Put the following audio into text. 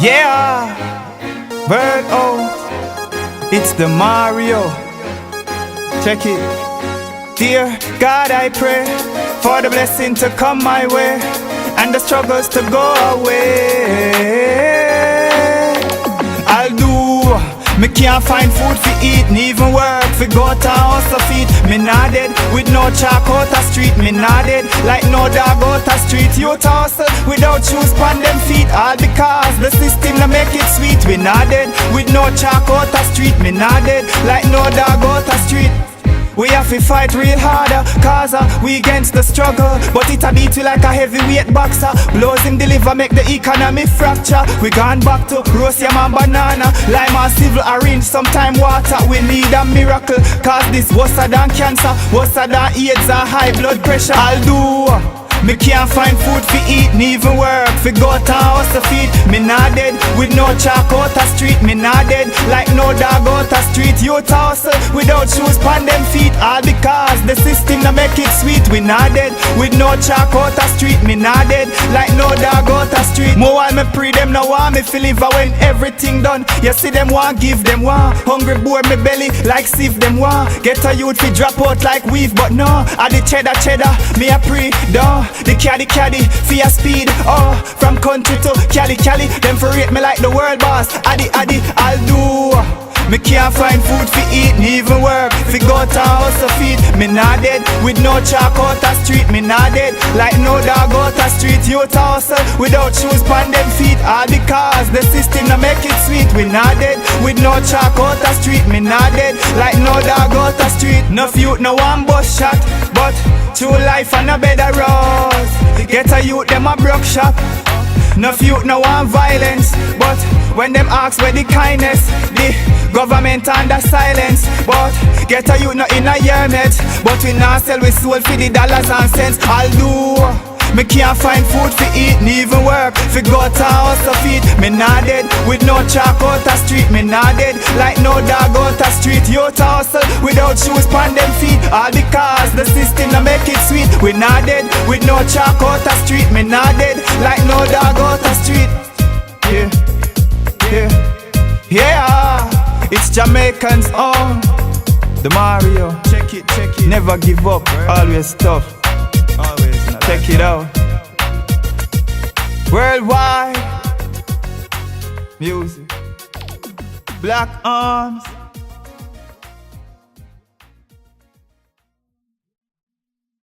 Yeah, bird out, it's the Mario. Check it. Dear God, I pray for the blessing to come my way and the struggles to go away. I'll do, me can't find food for eat, me even work for go to house to feed. Me not dead with no chalk out the street. Me not dead like no dog out the street. You to hustle without shoes pon them feet. All because the system no make it sweet. We not dead with no chalk out the street. Me not dead like no dog out the street. We have to fight real harder, cause we against the struggle. But it a beat we like a heavyweight boxer. Blows him deliver, make the economy fracture. We gone back to roast yam and banana, lime and civil orange, sometime water. We need a miracle, cause this worse than cancer, worse than AIDS and high blood pressure. I'll do, me can't find food for eat, me even work for go to house to feed. Me not dead with no chalk out the street. Me not dead like no dog out the street. You to hustle without shoes pon them feet. All because the system no make it sweet. We not dead with no chalk out the street. Me not dead like no dog out the street. More while me pre them now want me feel live when everything done. You see them want give them want. Hungry boy me belly like sieve them want. Get a youth fi drop out like weave, but no, I the cheddar me a pre done. The caddy for your speed, oh, from country to Cali, them for rate me like the world boss. Addy, I'll do. Me can't find food for eat, me even work fi go to house to feed. Me not dead with no chalk out the street. Me not dead like no dog out the street. You to hustle without shoes pon them feet. All because the system no make it sweet. We not dead with no chalk out the street. Me not dead like no dog out the street. No youth no one bus shot, but true life and a better rose. Get a youth them a broke shop. No youth no want violence, but when them ask where the kindness, the government under silence. But get a youth no in a helmet, but we not sell we soul for the dollars and cents. I'll do. Me can't find food for eat, me even work for go to house to feed. Me not dead with no chalk out the street. Me not dead like no dog out the street. You to hustle without shoes pon them feet. All because the system no make it sweet. We not dead with no chalk out the street. Me not dead like no dog out the street. Yeah, it's Jamaicans own, the Mario. Check it. Never give up, always tough. Check it out. Worldwide music. Black Arms.